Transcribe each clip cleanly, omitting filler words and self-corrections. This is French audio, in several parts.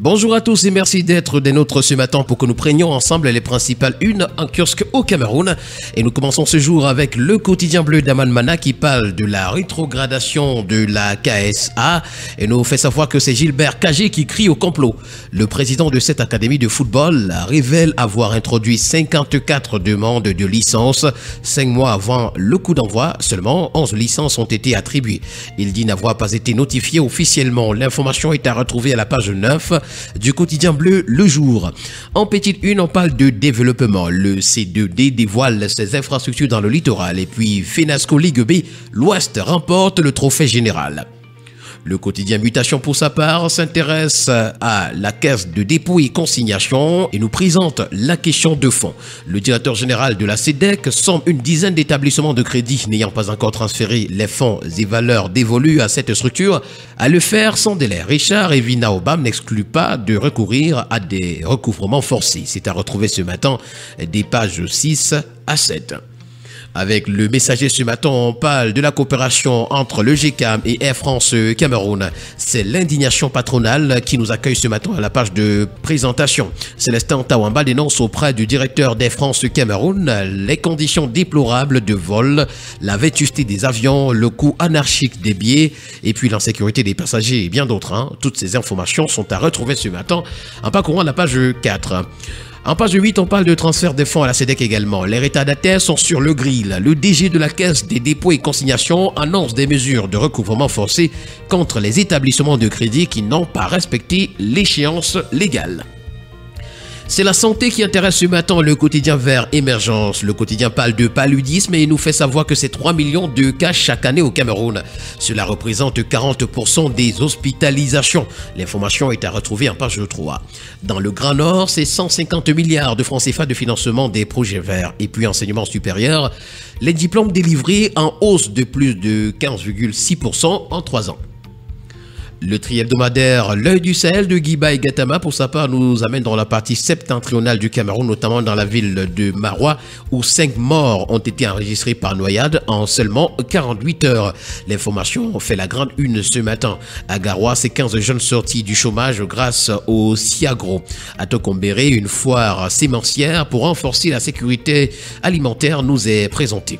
Bonjour à tous et merci d'être des nôtres ce matin pour que nous prenions ensemble les principales unes en kiosque au Cameroun. Et nous commençons ce jour avec le quotidien bleu d'Aman Mana qui parle de la rétrogradation de la KSA et nous fait savoir que c'est Gilbert Kagé qui crie au complot. Le président de cette académie de football révèle avoir introduit 54 demandes de licence. 5 mois avant le coup d'envoi, seulement 11 licences ont été attribuées. Il dit n'avoir pas été notifié officiellement. L'information est à retrouver à la page 9 du quotidien bleu Le Jour. En petite une, on parle de développement. Le C2D dévoile ses infrastructures dans le littoral et puis Fenasco Ligue B, l'Ouest remporte le trophée général. Le quotidien Mutation pour sa part s'intéresse à la caisse de dépôt et consignation et nous présente la question de fond. Le directeur général de la SEDEC somme une dizaine d'établissements de crédit n'ayant pas encore transféré les fonds et valeurs dévolues à cette structure à le faire sans délai. Richard Evina Obam n'exclut pas de recourir à des recouvrements forcés. C'est à retrouver ce matin des pages 6 à 7. Avec le messager ce matin, on parle de la coopération entre le GCAM et Air France Cameroun. C'est l'indignation patronale qui nous accueille ce matin à la page de présentation. Célestin Tawamba dénonce auprès du directeur d'Air France Cameroun les conditions déplorables de vol, la vétusté des avions, le coût anarchique des billets et puis l'insécurité des passagers et bien d'autres. Toutes ces informations sont à retrouver ce matin en parcourant la page 4. En page 8, on parle de transfert des fonds à la SEDEC également. Les retardataires sont sur le grill. Le DG de la Caisse des dépôts et consignations annonce des mesures de recouvrement forcé contre les établissements de crédit qui n'ont pas respecté l'échéance légale. C'est la santé qui intéresse ce matin le quotidien Vert Émergence. Le quotidien parle de paludisme et nous fait savoir que c'est 3 millions de cas chaque année au Cameroun. Cela représente 40% des hospitalisations. L'information est à retrouver en page 3. Dans le Grand Nord, c'est 150 milliards de francs CFA de financement des projets verts. Et puis enseignement supérieur, les diplômes délivrés en hausse de plus de 15,6% en 3 ans. Le tri-hebdomadaire L'œil du Sahel de Guiba et Gatama, pour sa part, nous amène dans la partie septentrionale du Cameroun, notamment dans la ville de Marois, où 5 morts ont été enregistrés par noyade en seulement 48 heures. L'information fait la grande une ce matin. À Garoua, c'est 15 jeunes sortis du chômage grâce au Siagro. À Tokombéré, une foire sémencière pour renforcer la sécurité alimentaire nous est présentée.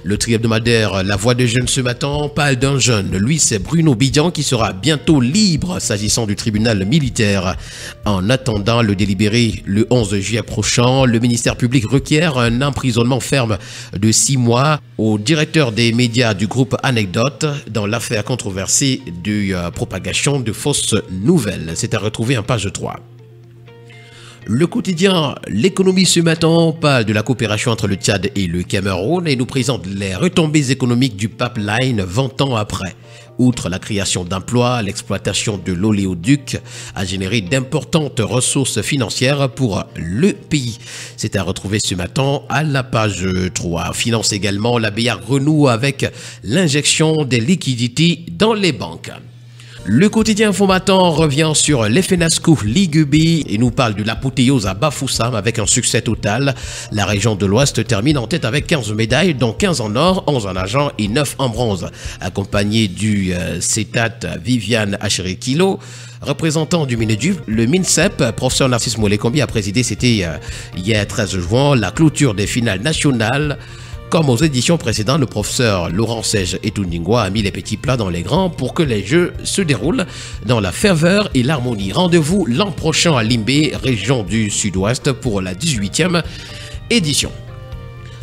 Le tri-hebdomadaire La Voix des Jeunes ce matin parle d'un jeune. Lui, c'est Bruno Bidian qui sera bientôt libre s'agissant du tribunal militaire. En attendant le délibéré le 11 juillet prochain, le ministère public requiert un emprisonnement ferme de 6 mois au directeur des médias du groupe Anecdote dans l'affaire controversée de propagation de fausses nouvelles. C'est à retrouver en page 3. Le quotidien L'économie ce matin parle de la coopération entre le Tchad et le Cameroun et nous présente les retombées économiques du pipeline 20 ans après. Outre la création d'emplois, l'exploitation de l'oléoduc a généré d'importantes ressources financières pour le pays. C'est à retrouver ce matin à la page 3. Finance également, la BIA renoue avec l'injection des liquidités dans les banques. Le quotidien Informatant revient sur les Fenasco Ligue B et nous parle de l'apothéose à Bafoussam avec un succès total. La région de l'Ouest termine en tête avec 15 médailles, dont 15 en or, 11 en argent et 9 en bronze. Accompagné du CETAT Viviane Acherekilo, représentant du Minedu, le MINCEP, professeur Narcisse Molekombi a présidé, c'était hier 13 juin, la clôture des finales nationales. Comme aux éditions précédentes, le professeur Laurent Sège Etundingwa a mis les petits plats dans les grands pour que les jeux se déroulent dans la ferveur et l'harmonie. Rendez-vous l'an prochain à Limbé, région du Sud-Ouest, pour la 18e édition.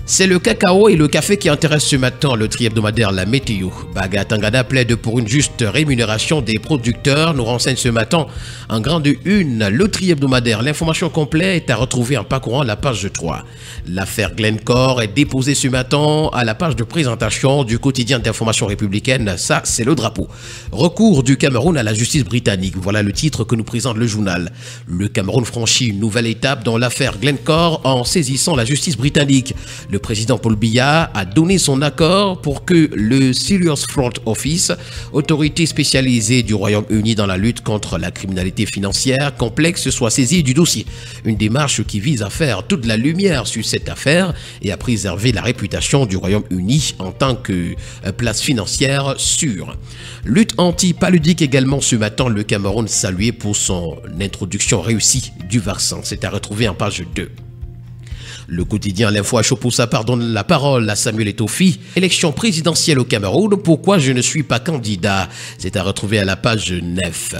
C'est le cacao et le café qui intéressent ce matin le tri-hebdomadaire La Météo. Baga Tangada plaide pour une juste rémunération des producteurs. Nous renseigne ce matin en grande une le tri-hebdomadaire. L'information complète est à retrouver en parcourant la page 3. L'affaire Glencore est déposée ce matin à la page de présentation du quotidien d'information républicaine. Ça, c'est le drapeau. Recours du Cameroun à la justice britannique. Voilà le titre que nous présente le journal. Le Cameroun franchit une nouvelle étape dans l'affaire Glencore en saisissant la justice britannique. Le président Paul Biya a donné son accord pour que le Serious Fraud Office, autorité spécialisée du Royaume-Uni dans la lutte contre la criminalité financière complexe, soit saisi du dossier. Une démarche qui vise à faire toute la lumière sur cette affaire et à préserver la réputation du Royaume-Uni en tant que place financière sûre. Lutte anti-paludique également ce matin, le Cameroun salué pour son introduction réussie du vaccin. C'est à retrouver en page 2. Le quotidien L'Info à chaud pour sa part donne la parole à Samuel Etofi. Élection présidentielle au Cameroun, pourquoi je ne suis pas candidat? C'est à retrouver à la page 9.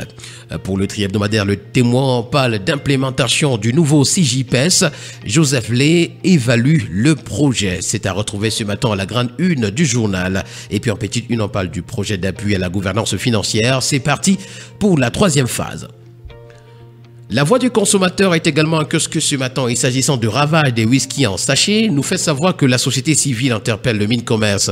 Pour le tri-hebdomadaire, le Témoin parle d'implémentation du nouveau CJPS. Joseph Lay évalue le projet. C'est à retrouver ce matin à la grande une du journal. Et puis en petite une, on parle du projet d'appui à la gouvernance financière. C'est parti pour la 3e phase. La voix du consommateur est également un kiosque ce matin. Et s'agissant de ravage des whisky en sachet, nous fait savoir que la société civile interpelle le Mincommerce.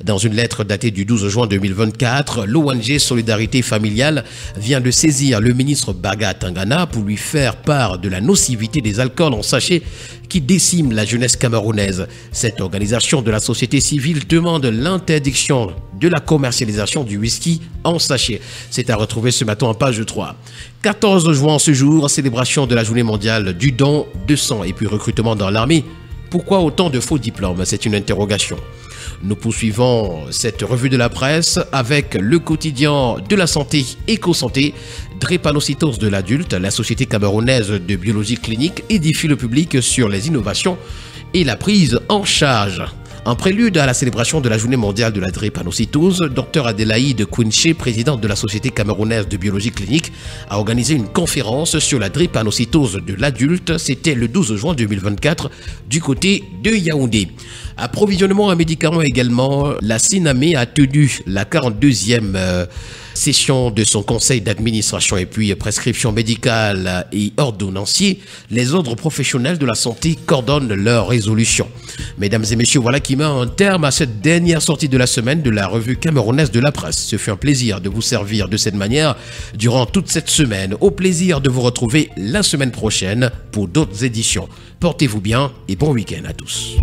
Dans une lettre datée du 12 juin 2024, l'ONG Solidarité Familiale vient de saisir le ministre Baga Tangana pour lui faire part de la nocivité des alcools en sachet qui déciment la jeunesse camerounaise. Cette organisation de la société civile demande l'interdiction de la commercialisation du whisky en sachet. C'est à retrouver ce matin en page 3. 14 juin ce jour, célébration de la journée mondiale du don de sang et puis recrutement dans l'armée. Pourquoi autant de faux diplômes? C'est une interrogation. Nous poursuivons cette revue de la presse avec le quotidien de la santé Éco-Santé, drépanocytose de l'adulte. La Société camerounaise de biologie clinique édifie le public sur les innovations et la prise en charge. En prélude à la célébration de la journée mondiale de la drépanocytose, Dr Adélaïde Quinché, présidente de la Société camerounaise de biologie clinique, a organisé une conférence sur la drépanocytose de l'adulte. C'était le 12 juin 2024 du côté de Yaoundé. Approvisionnement en médicaments également, la CINAME a tenu la 42e session de son conseil d'administration et puis prescription médicale et ordonnancier. Les ordres professionnels de la santé coordonnent leurs résolutions. Mesdames et messieurs, voilà qui met un terme à cette dernière sortie de la semaine de la revue camerounaise de la presse. Ce fut un plaisir de vous servir de cette manière durant toute cette semaine. Au plaisir de vous retrouver la semaine prochaine pour d'autres éditions. Portez-vous bien et bon week-end à tous.